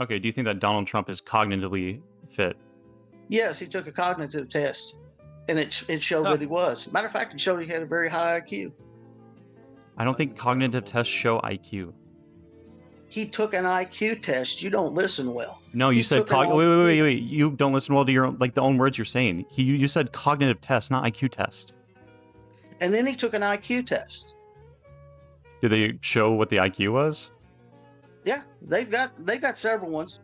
Okay, do you think that Donald Trump is cognitively fit? Yes, he took a cognitive test, and it showed Oh. that he was. Matter of fact, it showed he had a very high IQ. I don't think cognitive tests show IQ. He took an IQ test. You don't listen well. No, you He said took an wait. You don't listen well to your like the own words you're saying. You said cognitive test, not IQ test. and then he took an IQ test. Did they show what the IQ was? Yeah, they've got several ones.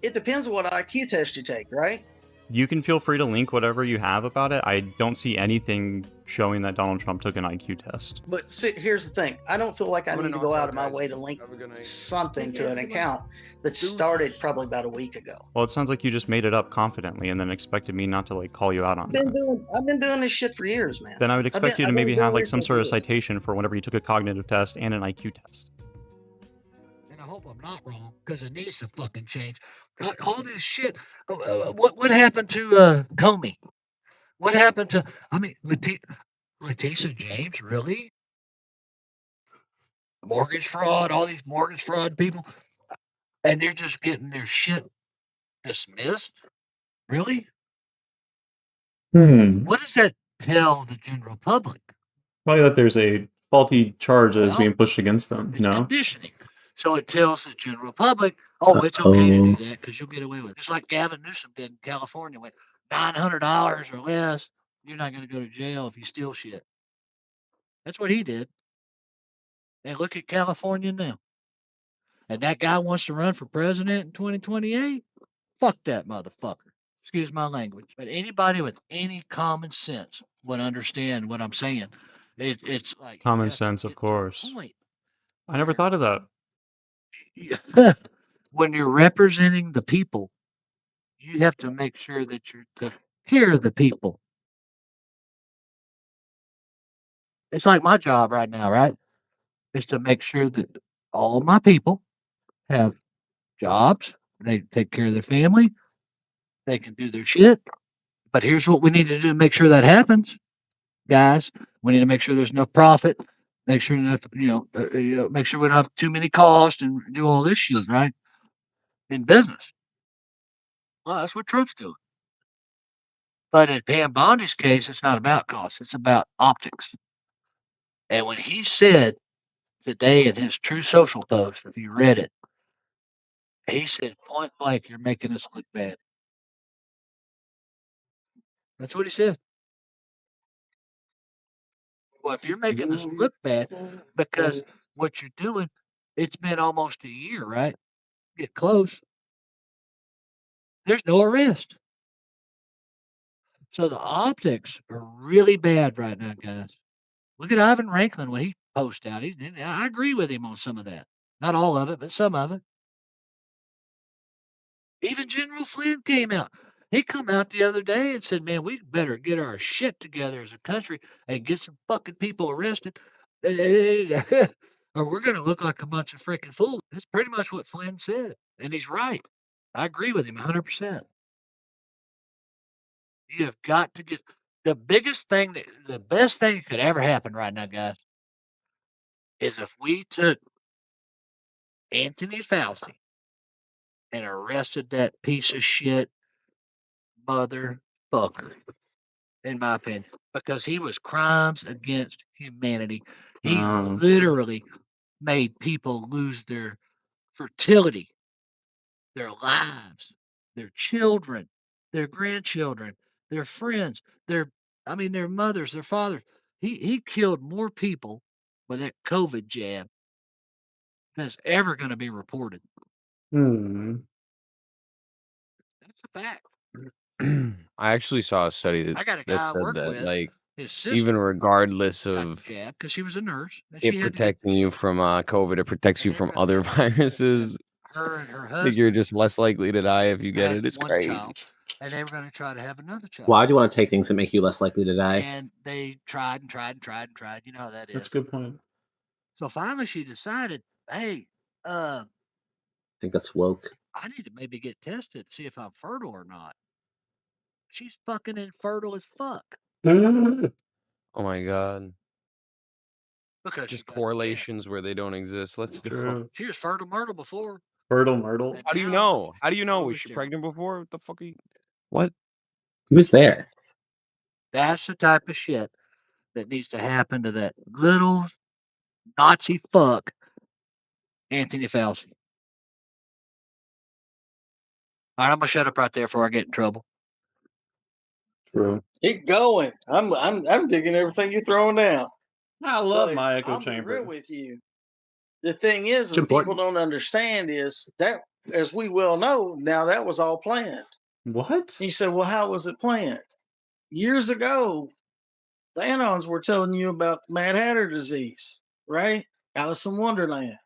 It depends on what IQ test you take, right? You can feel free to link whatever you have about it. I don't see anything showing that Donald Trump took an IQ test. But see, here's the thing. I don't feel like I need to go out of my way to link Have a good night. something to an account that started probably about a week ago. Well, it sounds like you just made it up confidently and then expected me not to like call you out on that. I've been doing this shit for years, man. Then I would expect you to I've been maybe have doing like this some for sort of years. citation for whenever you took a cognitive test and an IQ test. And I hope I'm not wrong because it needs to fucking change. All this shit. What happened to Comey? What happened to? I mean, Letitia James, really? Mortgage fraud, all these mortgage fraud people, and they're just getting their shit dismissed. Really? What does that tell the general public? Probably that there's a faulty charge that is Well, being pushed against them. It's No. conditioning. So it tells the general public, oh, it's okay to do that because you'll get away with it. Just like Gavin Newsom did in California with $900 or less. You're not going to go to jail if you steal shit. That's what he did. And look at California now. And that guy wants to run for president in 2028? Fuck that motherfucker. Excuse my language. But anybody with any common sense would understand what I'm saying. It's like you Common have to sense, of get to a course. point I never thought of that. when you're representing the people, you have to make sure that you're to hear the people. It's like my job right now, right? Is to make sure that all my people have jobs, they take care of their family, they can do their shit. But here's what we need to do to make sure that happens, guys. We need to make sure there's enough profit, make sure enough, make sure we don't have too many costs and do all this shit, right? In business. Well, that's what Trump's doing. But in Pam Bondi's case, it's not about cost, it's about optics. And when he said today in his True Social post, if you read it, he said point blank, you're making us look bad. That's what he said. Well, if you're making us look bad, because what you're doing, it's been almost a year, right? Get close. There's no arrest. So the optics are really bad right now, guys. Look at Ivan Ranklin when he posts out. I agree with him on some of that. Not all of it, but some of it. Even General Flynn came out. He come out the other day and said, "Man, we better get our shit together as a country and get some fucking people arrested, or we're going to look like a bunch of freaking fools." That's pretty much what Flynn said, and he's right. I agree with him 100%. You have got to get the biggest thing, the best thing that could ever happen right now, guys, is if we took Anthony Fauci and arrested that piece of shit motherfucker, in my opinion, because he was crimes against humanity. He literally made people lose their fertility, their lives, their children, their grandchildren, their friends, their mothers, their fathers. He killed more people with that COVID jab than is ever going to be reported. That's a fact. I actually saw a study I got a that guy I said work that, with. like, His sister even regardless got of jabbed because she was a nurse. And it she had to get, protecting you from COVID, it protects you they're from gonna other have to- viruses. her and her Like you're husband just less likely to die if you get had it. It's one crazy. child, and they were going to try to have another child. Why do you want to take things that make you less likely to die? And they tried and tried and tried and tried. You know how that is. That's a good point. So finally, she decided, hey, I think that's woke. I need to maybe get tested to see if I'm fertile or not. She's fucking infertile as fuck Oh my god. because Just she got the jab. correlations where they don't exist. Let's go. She was fertile myrtle before. Fertile Myrtle. And How do you now know? How do she's you know? Was totally she sterile. pregnant before? What the fuck are you? What? Who was there? That's the type of shit that needs to happen to that little Nazi fuck, Anthony Fauci. All right, I'm gonna shut up right there before I get in trouble. True. Keep going. I'm digging everything you're throwing down. I love But my echo I'll be real chamber. with you. The thing is, It's what people important. don't understand is that, as we well know, now that was all planned. What? You say, well, how was it planned? Years ago, the Anons were telling you about Mad Hatter disease, right? Alice in Wonderland.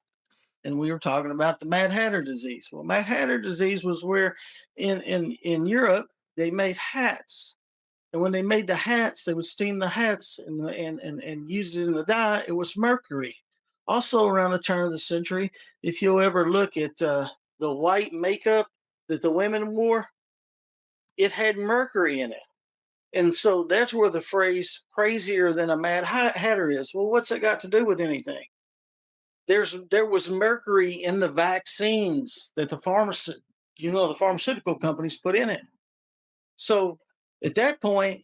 And we were talking about the Mad Hatter disease. Well, Mad Hatter disease was where in Europe they made hats. And when they made the hats, they would steam the hats and use it in the dye. It was mercury. Also, around the turn of the century, if you'll ever look at the white makeup that the women wore, it had mercury in it. And so that's where the phrase crazier than a Mad Hatter is. Well, what's it got to do with anything? There was mercury in the vaccines that the pharmaceutical companies put in it. So at that point,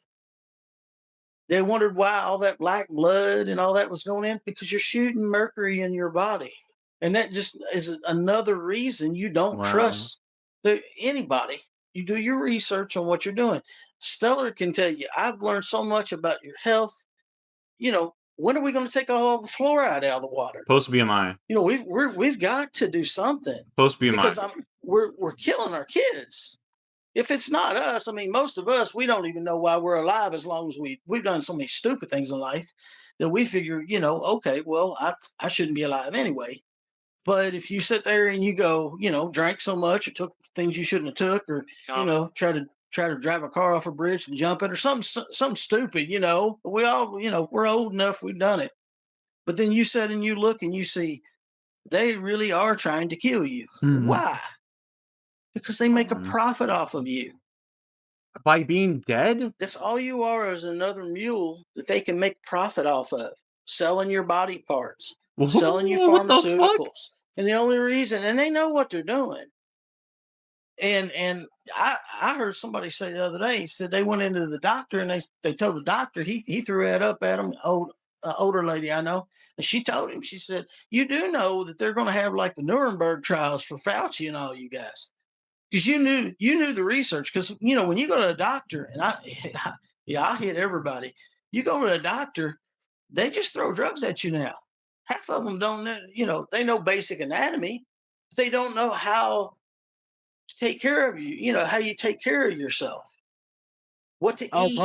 they wondered why all that black blood and all that was going in, because you're shooting mercury in your body. And that just is another reason you don't Wow. trust anybody. You do your research on what you're doing. Stellar can tell you, I've learned so much about your health. When are we going to take all the fluoride out of the water? Post BMI. We've got to do something, Post because BMI. we're killing our kids. If it's not us, I mean, most of us, we don't even know why we're alive, as long as we've done so many stupid things in life that we figure, okay, well, I shouldn't be alive anyway. But if you sit there and you go, drank so much or took things you shouldn't have took, or try to drive a car off a bridge and jump it, or something stupid, we all, we're old enough, we've done it. But then you sit and you look and you see they really are trying to kill you. Mhm. Why? Because they make a Mhm. profit off of you. By being dead? That's all you are, is another mule that they can make profit off of, selling your body parts, selling you What the fuck? pharmaceuticals. And the only reason, and they know what they're doing. And I heard somebody say the other day, he said they went into the doctor and they told the doctor, he threw that up at them, older lady I know. And she told him, she said, you do know that they're going to have like the Nuremberg trials for Fauci and all you guys. Because you knew the research. Because when you go to a doctor, and I hit everybody. You go to a doctor, they just throw drugs at you now. Half of them don't know. They know basic anatomy, but they don't know how to take care of you. How you take care of yourself, what to eat.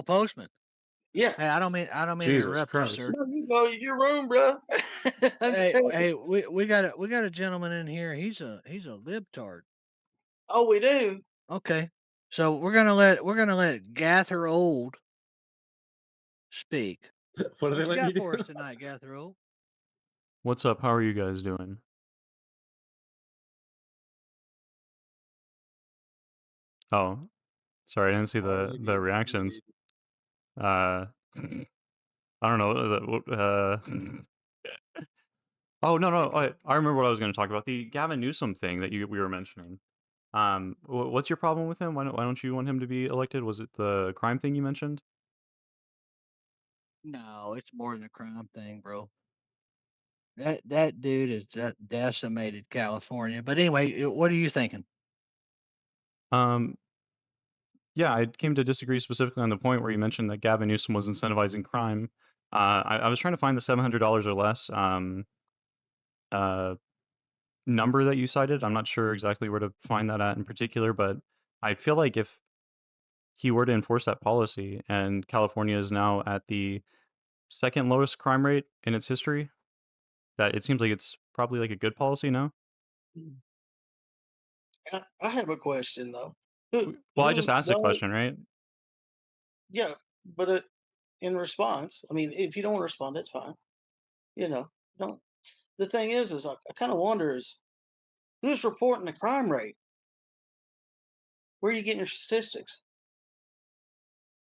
Postman. Yeah. Hey, I don't mean to Jesus interrupt you, Christ. sir. No, you go to your room, bro. I'm just telling you. Hey, we got a gentleman in here. He's a libtard. Oh, we do. Okay, so we're gonna let Gather Old speak. What are they What you letting got you do? for us tonight, Gather Old? What's up? How are you guys doing? Oh, sorry, I didn't see the reactions. I don't know. Oh no, I remember what I was going to talk about. The Gavin Newsom thing that we were mentioning. What's your problem with him? Why don't you want him to be elected? Was it the crime thing you mentioned? No, it's more than a crime thing, bro. That dude has decimated California. But anyway, what are you thinking? Um, yeah, I came to disagree specifically on the point where you mentioned that Gavin Newsom was incentivizing crime. I was trying to find the $700 or less number that you cited. I'm not sure exactly where to find that at in particular, but I feel like if he were to enforce that policy, and California is now at the second lowest crime rate in its history, that it seems like it's probably like a good policy now. I have a question though. Well, I just Who asked a don't? question, right? Yeah, but in response, I mean, if you don't want to respond, that's fine. Don't. The thing is I kind of wonder is who's reporting the crime rate? Where are you getting your statistics?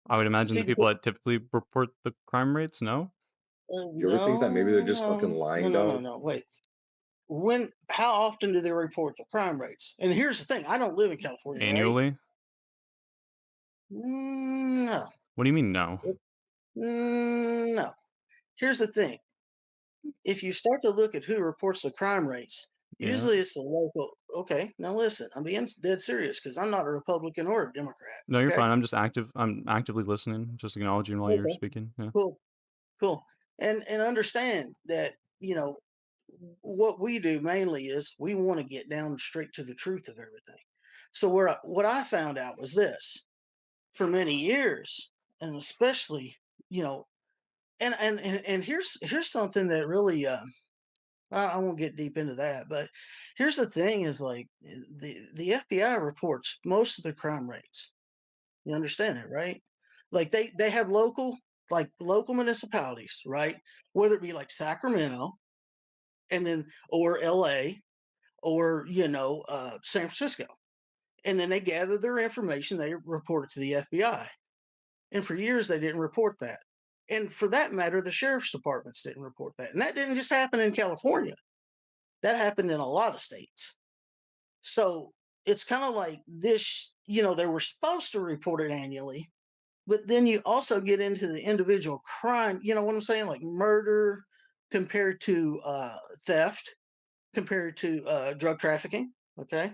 I would imagine See, the people that typically report the crime rates, no? You ever think that maybe they're just fucking lying, no, dog? no. Wait. how often do they report the crime rates? And here's the thing: I don't live in California, right? Annually? No, What do you mean no? no. Here's the thing: if you start to look at who reports the crime rates, Yeah. usually it's the local. Okay, now listen, I'm being dead serious because I'm not a Republican or a Democrat. No, you're Okay, fine. I'm actively listening, just acknowledging while you're okay, speaking. Yeah. cool, cool, and understand that what we do mainly is we want to get down straight to the truth of everything. So what I found out was this: for many years, and especially you know, and here's something that really I won't get deep into that, but here's the thing: is like the FBI reports most of the crime rates. You understand it, right? Like they have local municipalities, right? Whether it be like Sacramento, and then or LA, or San Francisco, and then they gather their information, they report it to the FBI. And for years they didn't report that, and for that matter the sheriff's departments didn't report that, and that didn't just happen in California. That happened in a lot of states. So it's kind of like this, they were supposed to report it annually, but then you also get into the individual crime, you know what I'm saying, like murder compared to theft, compared to drug trafficking. Okay.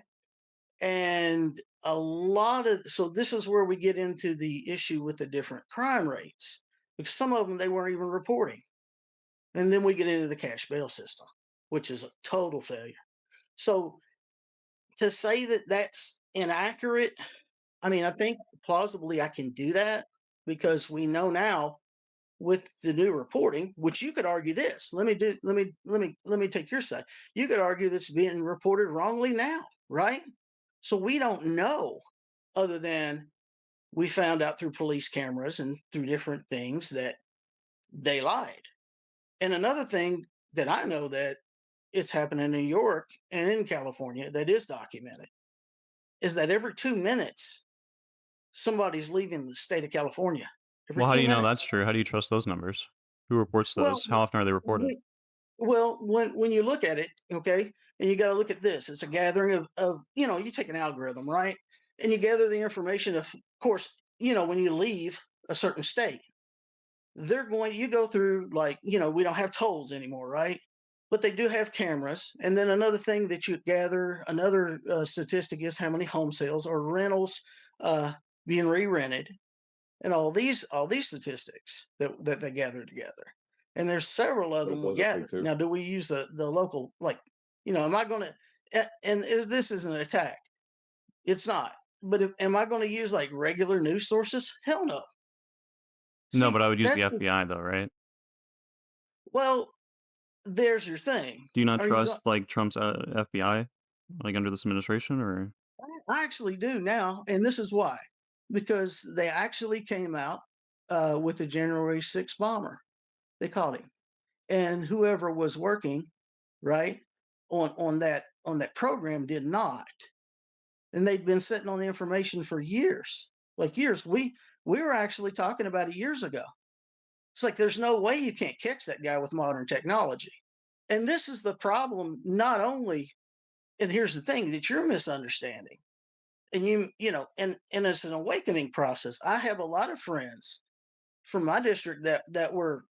And so this is where we get into the issue with the different crime rates, because some of them they weren't even reporting. And then we get into the cash bail system, which is a total failure. So to say that that's inaccurate, I mean, I think plausibly I can do that, because we know now with the new reporting, which you could argue this. Let me take your side. You could argue that's being reported wrongly now, right? So we don't know, other than we found out through police cameras and through different things that they lied. And another thing that I know that it's happened in New York and in California that is documented is that every 2 minutes somebody's leaving the state of California. Every Well, how do two you know that's minutes. true? How do you trust those numbers? Who reports Well, those? How often are they reported? we, when you look at it, okay, and you got to look at this. It's a gathering of you take an algorithm, right? And you gather the information. Of course, when you leave a certain state, you go through, like, we don't have tolls anymore, right? But they do have cameras. And then another thing that you gather, another statistic, is how many home sales or rentals being re-rented, and all these statistics that they gather together. And there's several of them we gather. Now, do we use the local, like, am I going to, and this isn't an attack, it's not, but am I going to use like regular news sources? Hell no. No, See, but I would use the that's FBI though, right? well, there's your thing. Do you not Are you go- trust like Trump's FBI, like under this administration, or? I actually do now, and this is why: because they actually came out with the January 6th bomber. They caught him, and whoever was working, right, on that program did not, and they'd been sitting on the information for years, like years. We were actually talking about it years ago. It's like there's no way you can't catch that guy with modern technology. And this is the problem, not only, and here's the thing that you're misunderstanding. And and it's an awakening process. I have a lot of friends from my district that were,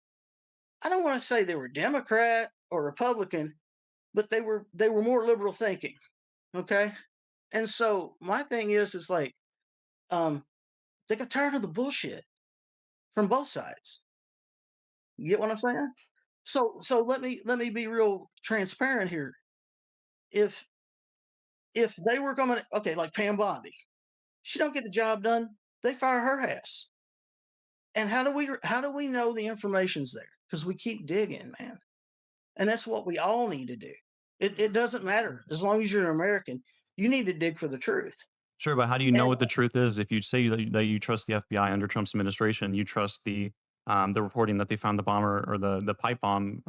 I don't want to say they were Democrat or Republican, but they were more liberal thinking. Okay. And so my thing is like, um, they got tired of the bullshit from both sides. You get what I'm saying? So let me be real transparent here. If they were coming, okay, like Pam Bondi, she don't get the job done, they fire her ass. And how do we know the information's there? Because we keep digging, man. And that's what we all need to do. It doesn't matter, as long as you're an American, you need to dig for the truth. Sure, but how do you know And what the truth is? If you say that you trust the FBI under Trump's administration, you trust the reporting that they found the bomber or the pipe bomb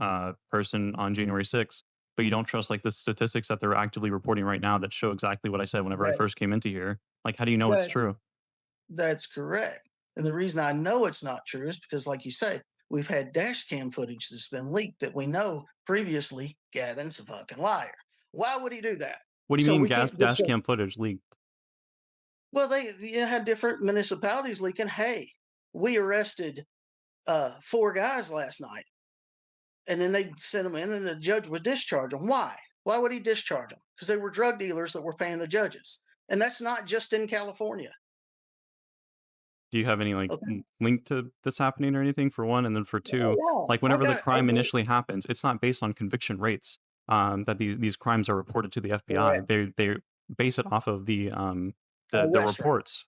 person on January 6th, but you don't trust like the statistics that they're actively reporting right now that show exactly what I said whenever I that first came into here. Like, how do you know it's that's true? that's correct. And the reason I know it's not true is because, like you say, we've had dash cam footage that's been leaked that we know previously, Gavin's a fucking liar. Why would he do that? What do you So mean we can't just dash say, cam footage leaked? well, they had different municipalities leaking. Hey, we arrested 4 guys last night, and then they sent them in, and the judge would discharge them. Why? Why would he discharge them? Because they were drug dealers that were paying the judges, and that's not just in California. Do you have any like Okay. link to this happening or anything, for one? And then for two, like I whenever the got crime initially happens, it's not based on conviction rates. That these crimes are reported to the FBI. They base it off of the arrest reports.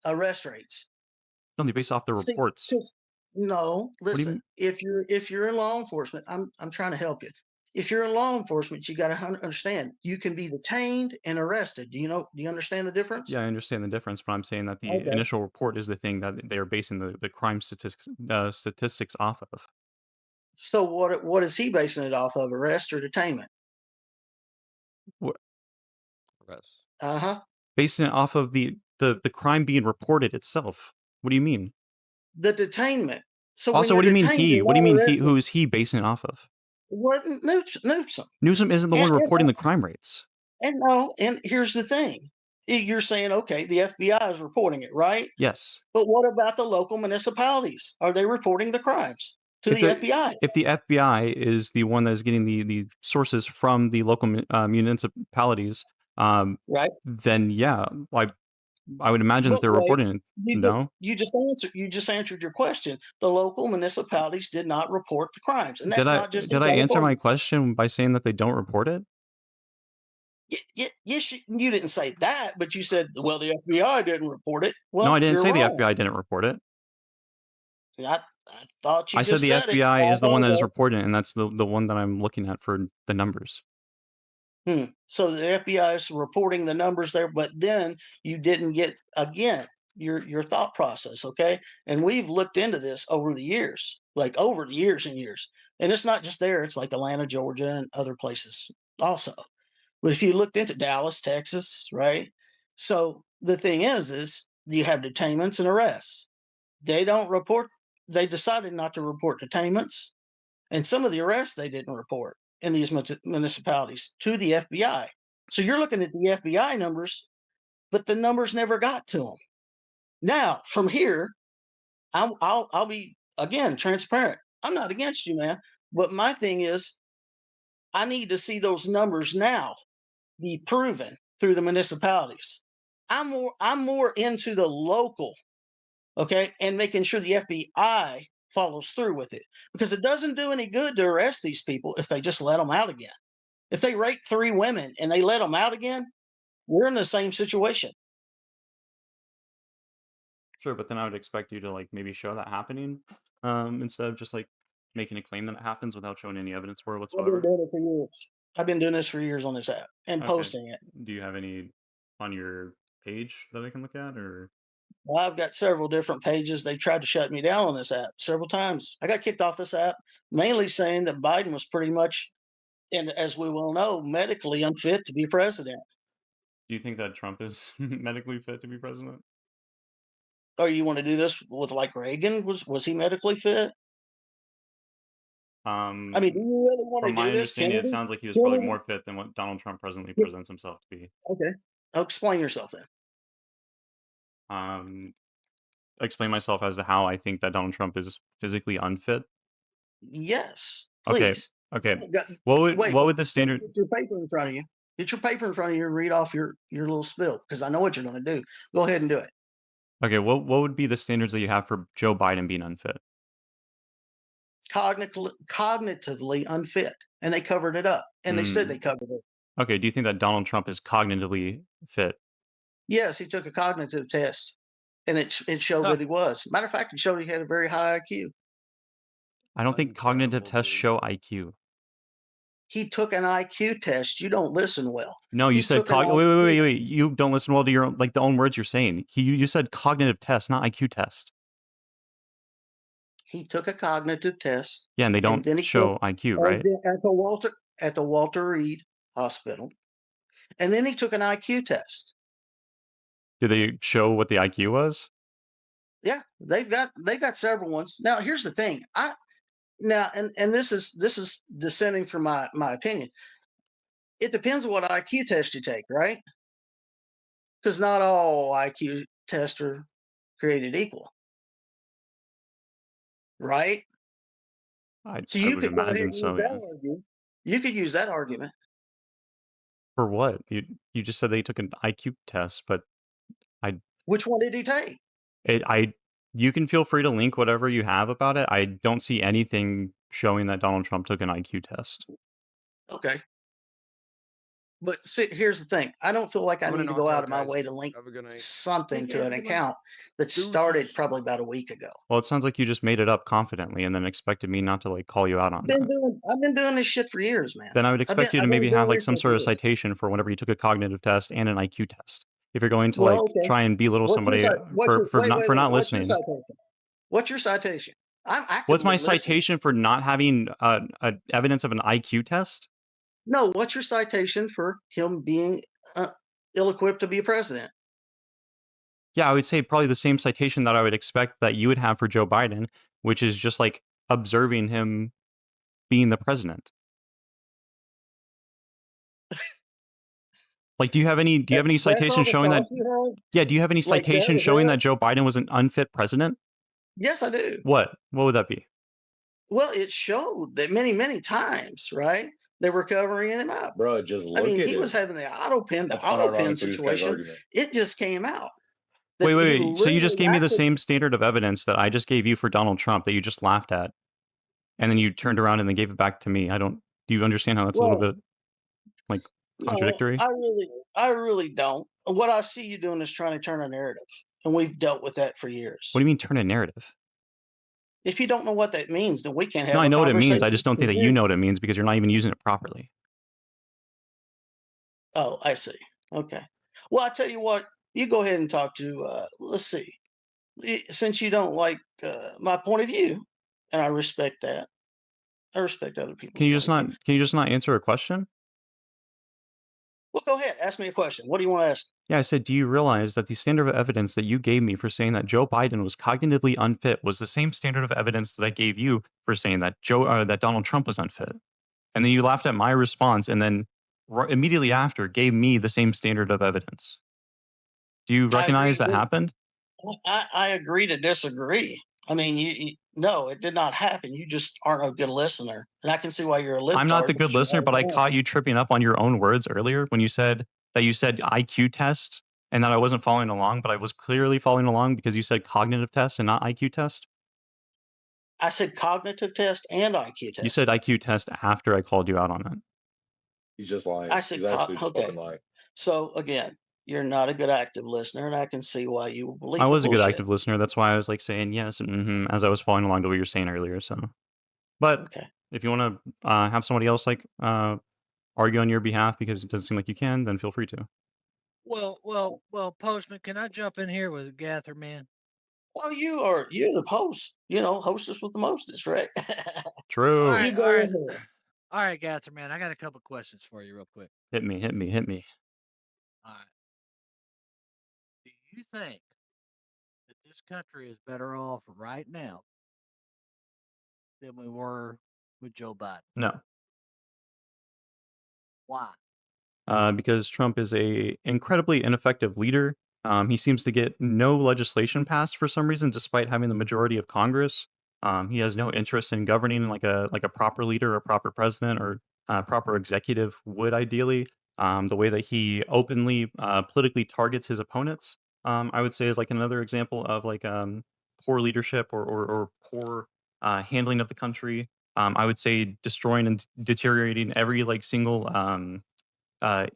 arrest rates. No, they base off the See, reports. 'cause- no, What do you listen. mean? If you're in law enforcement, I'm trying to help you. If you're in law enforcement, you got to understand you can be detained and arrested. Do you understand the difference? Yeah, I understand the difference, but I'm saying that the Okay. initial report is the thing that they are basing the crime statistics off of. So what is he basing it off of? Arrest or detainment? Arrest. Uh-huh. Basing it off of the crime being reported itself. What do you mean? The detainment. So when Also, you're what do you mean detained, he? you're What do you not mean he? arrested. Who is he basing it off of? What Newsom? Newsom isn't the one reporting the crime rates. And no, and here's the thing. You're saying, okay, the FBI is reporting it, right? Yes. But what about the local municipalities? Are they reporting the crimes to the FBI? If the FBI is the one that is getting the sources from the local municipalities, Right. then yeah, I would imagine that But they're wait, reporting it. No? you just answered your question. The local municipalities did not report the crimes, and that's not just in Did I answer my California. question by saying that they don't report it? Yes, you didn't say that, but you said, well, the FBI didn't report it. Well, No, I didn't you're say the wrong. FBI didn't report it. I thought you I said just the said it. FBI I is the one that is apologize. reporting it, and that's the one that I'm looking at for the numbers. So the FBI is reporting the numbers there, but then you didn't get, again, your thought process, okay? And we've looked into this over the years, like over the years and years. And it's not just there; it's like Atlanta, Georgia, and other places also. But if you looked into Dallas, Texas, right? So the thing is you have detainments and arrests. They don't report. They decided not to report detainments, and some of the arrests they didn't report in these municipalities to the FBI. So you're looking at the FBI numbers, but the numbers never got to them. Now, from here, I'll be again transparent. I'm not against you, man, but my thing is, I need to see those numbers now be proven through the municipalities. I'm more into the local, okay, and making sure the FBI follows through with it, because it doesn't do any good to arrest these people if they just let them out again. If they rape 3 women and they let them out again, we're in the same situation. Sure, but then I would expect you to like maybe show that happening, instead of just like making a claim that it happens without showing any evidence for it I've been whatsoever. doing it for years. I've been doing this for years on this app and Okay. posting it. Do you have any on your page that I can look at, or? Well, I've got several different pages. They tried to shut me down on this app several times. I got kicked off this app mainly saying that Biden was pretty much, and as we well know, medically unfit to be president. Do you think that Trump is medically fit to be president? Or you want to do this with like Reagan? Was he medically fit? I mean, do you really want to From my do this, understanding, it Kennedy? sounds like he was probably Kennedy? more fit than what Donald Trump presently presents himself to be. Okay. Explain yourself then. Explain myself as to how I think that Donald Trump is physically unfit. Yes, Okay. please. Okay. Got- What Wait, would the standard? get your paper in front of you. Get your paper in front of you and read off your little spill, because I know what you're going to do. Go ahead and do it. Okay. What would be the standards that you have for Joe Biden being unfit? Cognitively unfit, and they covered it up, and they said they covered it. Okay. Do you think that Donald Trump is cognitively fit? Yes, he took a cognitive test, and it showed that he was. Matter of fact, it showed he had a very high IQ. I don't think cognitive tests show IQ. He took an IQ test. You don't listen well. No, you said wait. You don't listen well to your own, like the own words you're saying. You said cognitive test, not IQ test. He took a cognitive test. Yeah, and they don't show IQ, right? At the Walter Reed Hospital, and then he took an IQ test. Do they show what the IQ was? Yeah, they've got several ones. Now, here's the thing. now, and this is dissenting from my opinion. It depends on what IQ test you take, right? Because not all IQ tests are created equal, right? So I you would could go ahead imagine and use so, that yeah. argument. You could use that argument. For what? You just said they took an IQ test, but I Which one did he take? I you can feel free to link whatever you have about it. I don't see anything showing that Donald Trump took an IQ test. Okay. But see, here's the thing. I don't feel like I I'm gonna need to knock go out out, of my way guys. to link Have a good night. something Take care, to an everyone. account that started Deuces. probably about a week ago. Well, it sounds like you just made it up confidently and then expected me not to like call you out on that. I've been doing this shit for years, man. Then I would expect you to I've been maybe have doing like some research for sort of years. citation for whenever you took a cognitive test and an IQ test. If you're going to Well, like okay. try and belittle What's your somebody for not what's your listening. citation? What's your citation? I'm actively What's my listening. citation for not having evidence of an IQ test? No, what's your citation for him being ill-equipped to be a president? Yeah, I would say probably the same citation that I would expect that you would have for Joe Biden, which is just like observing him being the president. Like, do you have any That's all citation the showing that? sauce you have? Yeah, do you have any Like that citation was showing that? that Joe Biden was an unfit president? Yes, I do. What? What would that be? Well, it showed that many times, right? They were covering him up. Bro, just I look mean, at he was him. having the auto pen That's unironic for this guy's situation. argument. It just came out Wait, that he wait. So you just literally gave me the acted. same standard of evidence that I just gave you for Donald Trump that you just laughed at, and then you turned around and then gave it back to me. Do you understand how that's a little Well, bit like no, contradictory? I really don't. What I see you doing is trying to turn a narrative, and we've dealt with that for years. What do you mean turn a narrative? If you don't know what that means, then we can't No, have I a know what it means. I conversation. just don't think that you know what it means because you're not even using it properly. Oh, I see. Okay. Well, I tell you what, you go ahead and talk to. Let's see. Since you don't like my point of view, and I respect that. I respect other people's point of view. Can you just not answer a question? Well, go ahead. Ask me a question. What do you want to ask? Yeah, I said, do you realize that the standard of evidence that you gave me for saying that Joe Biden was cognitively unfit was the same standard of evidence that I gave you for saying that that Donald Trump was unfit? And then you laughed at my response, and then immediately after gave me the same standard of evidence. Do you I agree recognize to that happened? I agree to disagree. I mean, no, it did not happen. You just aren't a good listener, and I can see why you're a libtard. I'm not the good because you listener, have but I one. caught you tripping up on your own words earlier when you said IQ test and that I wasn't following along, but I was clearly following along because you said cognitive test and not IQ test. I said cognitive test and IQ test. You said IQ test after I called you out on it. He's just lying. I said He's actually just okay. fucking lying. So again, you're not a good active listener, and I can see why you believe. I was a good bullshit. active listener. That's why I was like saying yes and as I was following along to what you were saying earlier. So, but Okay. if you want to have somebody else like argue on your behalf because it doesn't seem like you can, then feel free to. Well, Postman, can I jump in here with Gather, man? Well, you're the host. Hostess with the mostest, right? True. All right, You go ahead. all right, Gather, man. I got a couple questions for you, real quick. Hit me. All right. Do you think that this country is better off right now than we were with Joe Biden? No. Why? Because Trump is a incredibly ineffective leader. He seems to get no legislation passed for some reason, despite having the majority of Congress. He has no interest in governing like a proper leader, a proper president, or a proper executive would ideally. The way that he openly politically targets his opponents, I would say, is like another example of like poor leadership or poor handling of the country. I would say destroying and deteriorating every like single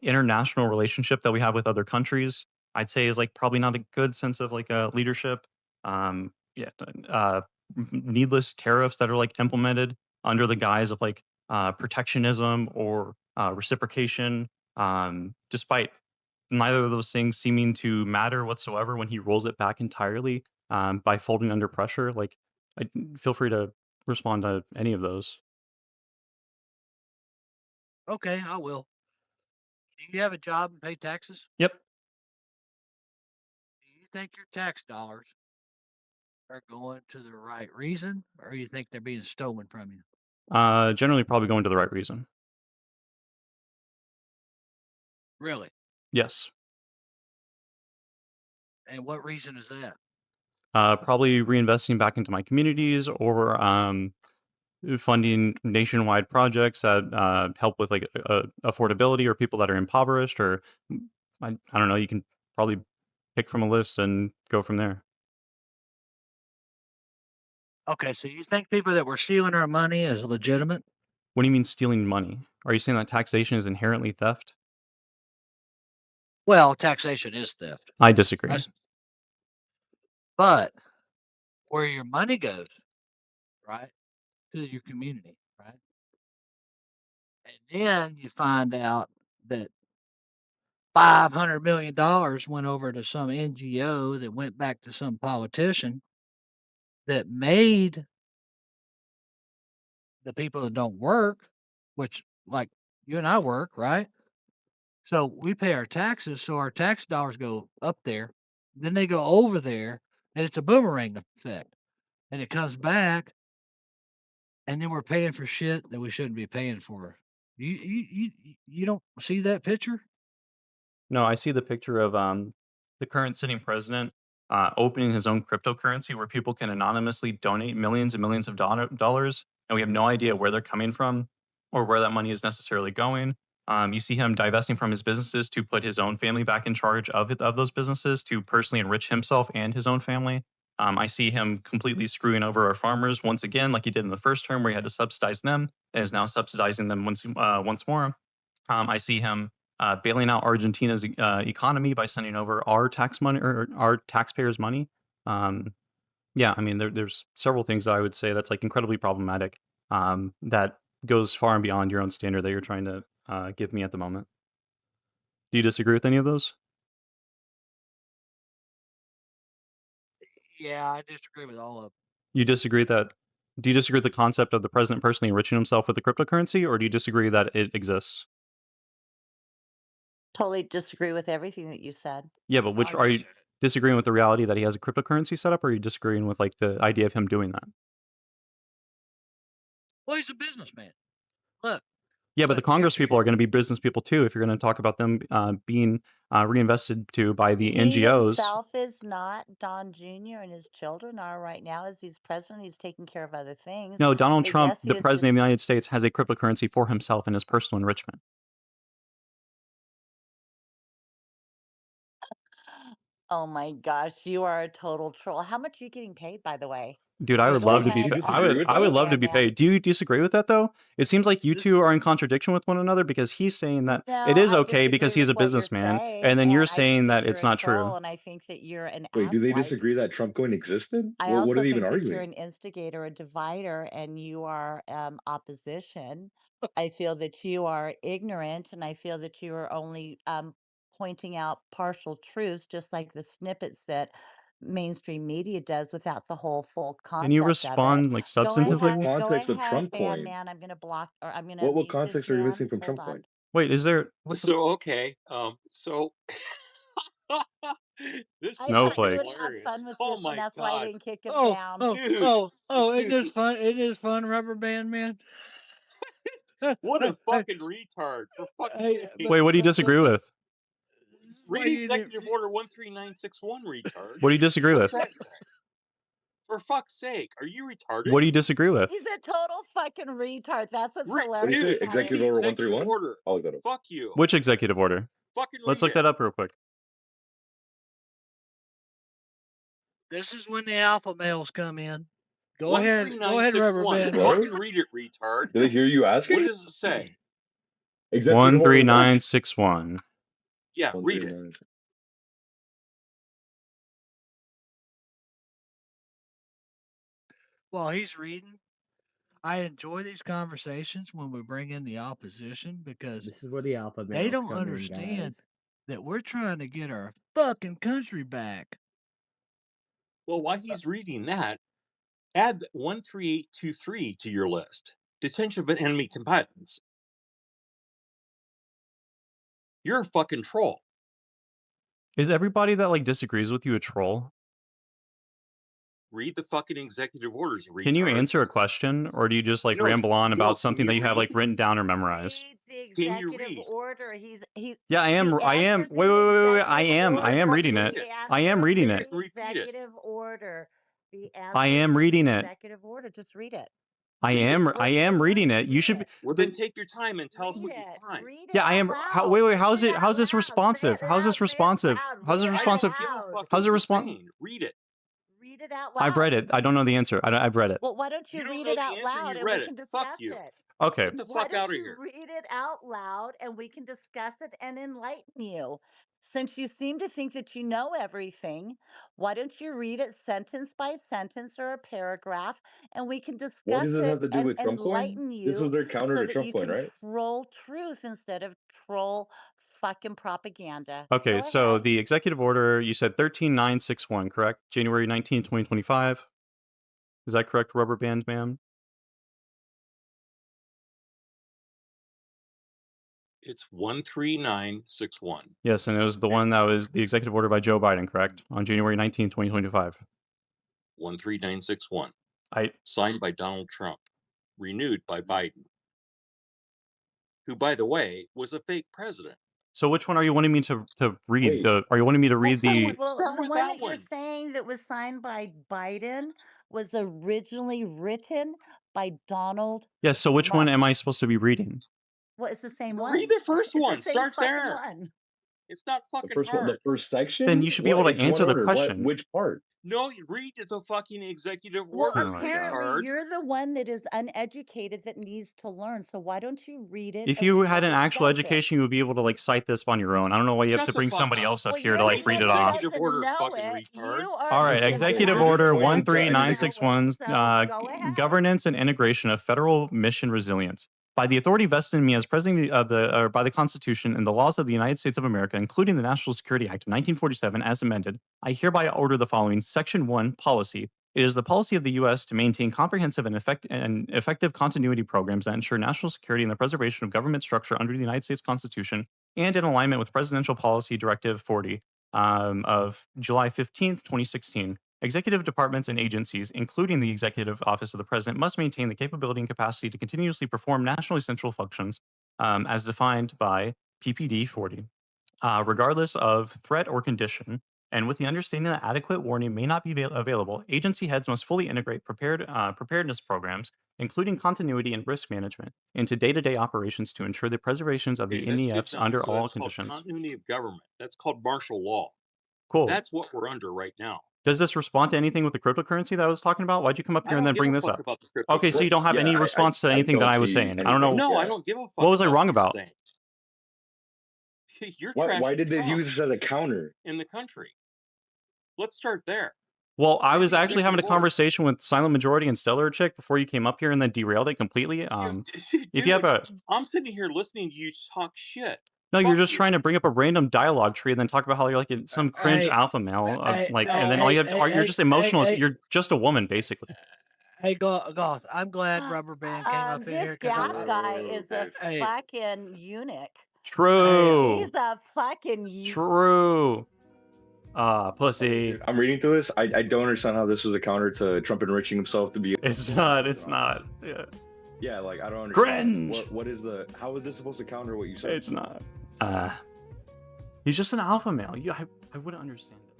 international relationship that we have with other countries. I'd say is like probably not a good sense of like leadership. Yeah, needless tariffs that are like implemented under the guise of like protectionism or reciprocation, despite neither of those things seeming to matter whatsoever when he rolls it back entirely by folding under pressure. Like, feel free to respond to any of those. Okay, I will. Do you have a job and pay taxes? Yep. Do you think your tax dollars are going to the right reason, or you think they're being stolen from you? Generally probably going to the right reason. Really? Yes. And what reason is that? Probably reinvesting back into my communities or funding nationwide projects that help with like affordability or people that are impoverished or I don't know, you can probably pick from a list and go from there. Okay, so you think people that were stealing our money is legitimate? What do you mean stealing money? Are you saying that taxation is inherently theft? Well, taxation is theft. I disagree. That's, but where your money goes, right, to your community, right? And then you find out that $500 million went over to some NGO that went back to some politician that made the people that don't work, which like you and I work, right? So we pay our taxes, so our tax dollars go up there, then they go over there, and it's a boomerang effect. And it comes back, and then we're paying for shit that we shouldn't be paying for. You don't see that picture? No, I see the picture of the current sitting president opening his own cryptocurrency where people can anonymously donate millions and millions of dollars, and we have no idea where they're coming from or where that money is necessarily going. You see him divesting from his businesses to put his own family back in charge of those businesses to personally enrich himself and his own family. I see him completely screwing over our farmers once again, like he did in the first term, where he had to subsidize them, and is now subsidizing them once more. I see him bailing out Argentina's economy by sending over our tax money or our taxpayers' money. Um, yeah, I mean, there's several things that I would say that's like incredibly problematic. That goes far and beyond your own standard that you're trying to give me at the moment. Do you disagree with any of those? Yeah, I disagree with all of them. You disagree that? Do you disagree with the concept of the president personally enriching himself with the cryptocurrency, or do you disagree that it exists? Totally disagree with everything that you said. Yeah, but which I are you just, disagreeing with the reality that he has a cryptocurrency set up, or are you disagreeing with like the idea of him doing that? well, he's a businessman. Look, Yeah, but the look, here, Congress people are going to be business people too. If you're going to talk about them being reinvested to by the He NGOs. himself is not. Don Jr. and his children are right now. As he's president, he's taking care of other things. No, Donald But Trump, yes, he the is just. president of the United States, has a cryptocurrency for himself and his personal enrichment. Oh my gosh, you are a total troll. How much are you getting paid, by the way? Dude, I would Go love Wait, to be. does he ahead and disagree with I would that? love to expand be that. paid. Do you disagree with that though? It seems like you This two are in contradiction with one another because he's saying that it No, is I okay because disagree he's with a what you're businessman, saying, and then you're and I think saying that that you're it's a not troll, true. and I think that you're an Wait, do they asswipe. disagree that Trump coin existed? I What are also they even think that you're arguing? an instigator, a divider, and you are opposition. I feel that you are ignorant, and I feel that you are only pointing out partial truths, just like the snippets that mainstream media does without the whole full Can you concept of it. respond like What's the substantively? Go context of ahead, Trump ban coin? man. I'm gonna block or I'm gonna What mute this context are you man. missing from Hold Trump on. coin? Wait, is there what the So okay, so this I is thought you fucking would snowflakes? have hilarious. fun with Oh this one. my That's why I god, didn't kick him oh, down. oh, dude, oh, oh, it dude, is fun. It is fun, Rubber Band Man. what a Hey, fucking retard! For fuck's hey, sake, Wait, what do you but disagree look, with? this is why read you didn't. Executive Order 13961, retard. What do you disagree What's with? that say? For fuck's sake, are you retarded? What do you disagree with? He's a total fucking retard. That's what's What do you hilarious say? Dude, about read it. Executive the Order executive 131? order. I'll look that up. Fuck you. Which executive order? Fucking Let's read look it. that up real quick. This is when the alpha males come in. Go ahead, Rubber 13961. Band. What? Fucking read it, retard. Do they hear you What asking? does it say? Executive Order what? 13961. Yeah, read it. 139. While he's reading, I enjoy these conversations when we bring in the opposition because This is where the alpha they males don't come in, understand guys. that we're trying to get our fucking country back. Well, while he's reading that, add 13823 to your list. Detention of enemy combatants. You're a fucking troll. Is everybody that like disagrees with you a troll? Read the fucking executive orders. Can you retard. answer a question, or do you just like No, ramble on no, about can something you that you have read? like written down or memorized? Read the Can you executive read? order. Yeah, I The am. I am. answers in Wait, the wait, wait, wait. executive I am order. reading it. The I am answers reading in it. the Repeat it. executive order. The I answers am in reading the it. executive order. Just read it. I Read it. am. What's I so am hard reading to it. You read should. it? Well, then take your time and tell us Read what you it. find. Read it Yeah, I out am. How, loud. wait, wait. How's Read it? it How's out this loud. Say responsive? it How's loud. this Say it responsive? loud. How's Read it it I out don't responsive? give a loud. fuck How's what it you're respond? saying. Read it. Read it out I've read loud. it. I don't know the answer. I've read it. Well, why don't You you don't read know it the out answer. loud You and read we it. can Fuck discuss you. it? Okay. Get the Why fuck don't out of you here. read it out loud and we can discuss it and enlighten you? Since you seem to think that you know everything, why don't you read it sentence by sentence or a paragraph and we can What discuss does this have it to do and with Trump coin? enlighten This was you their counter so to that Trump you coin, can right? troll truth instead of troll fucking propaganda. Okay. Go So ahead. the executive order, you said 13961, correct? January 19, 2025. Is that correct, Rubber Band Man? It's 13961. Yes, and it was the one that was the executive order by Joe Biden, correct? On January 19, 2025. 13961. I Signed by Donald Trump. Renewed by Biden. Who, by the way, was a fake president. So which one are you wanting me to read? Wait. Are you wanting me to Well, read start the with, start The with one that that you're one. saying that was signed by Biden was originally written by Donald Yes, so which one Trump. am I supposed to be reading? Well, it's the same Read one. the first It's one. the same Start fucking there. one. It's not The fucking first one, the hard. first section? Then you should be What? able to It's one answer the order. What? question. Which part? No, you read the fucking executive Well, order, Oh my God. apparently retard. you're the one that is uneducated that needs to learn. So why don't you read it If and you we had can an actual discuss it? education, you would be able to like cite this on your own. I don't know why you have Shut to the bring fuck somebody up. else up Well, here you're to the Read like the read one it that off. executive doesn't order, know fucking it. retard. You are All the right, one Just that you're executive just doesn't order pointing to anything. know 13961, it. So go ahead. governance and integration of federal mission resilience. By the authority vested in me as president of or by the Constitution and the laws of the United States of America, including the National Security Act of 1947 as amended, I hereby order the following. Section 1, policy. It is the policy of the U.S. to maintain comprehensive and effective continuity programs that ensure national security and the preservation of government structure under the United States Constitution and in alignment with Presidential Policy Directive 40 of July 15th, 2016. Executive departments and agencies, including the Executive Office of the President, must maintain the capability and capacity to continuously perform national essential functions as defined by PPD 40, regardless of threat or condition. And with the understanding that adequate warning may not be available, agency heads must fully integrate preparedness programs, including continuity and risk management, into day-to-day operations to ensure the preservations of the Okay, that's good NEFs to know. under So all that's called conditions. continuity of government. That's called martial law. Cool. That's what we're under right now. Does this respond to anything with the cryptocurrency that I was talking about? Why'd you come up I here and don't then give bring a this fuck up? about the Okay, so you don't cryptocurrency. have any response to anything that don't I was see saying. I don't anything. know. No, I Yeah. don't give a fuck. What was I about wrong what you're about? saying. You're Why trashing did they Trump use this as a counter? in the country. Let's start there. Well, I Read was the actually having a executive order. conversation with Silent Majority and Stellar Chick before you came up here and then derailed it completely. If you have Dude, a I'm sitting here listening to you talk shit. no, you're Fuck just you. trying to bring up a random dialogue tree and then talk about how you're like some cringe Hey, alpha male, like, No. and then all you have, you're just emotional. hey, You're just a woman, basically. hey, Goth. I'm glad Rubber Band came up in This here because gas guy is a Okay. hey, fucking eunuch. True. He's a fucking True. Pussy. Dude, I'm reading through this. I don't understand how this was a counter to Trump enriching himself to be. It's not. It's not. Yeah. Yeah, like I don't understand. Cringe. What is the? How is this supposed to counter what you said? It's not. He's just an alpha male. I wouldn't understand that.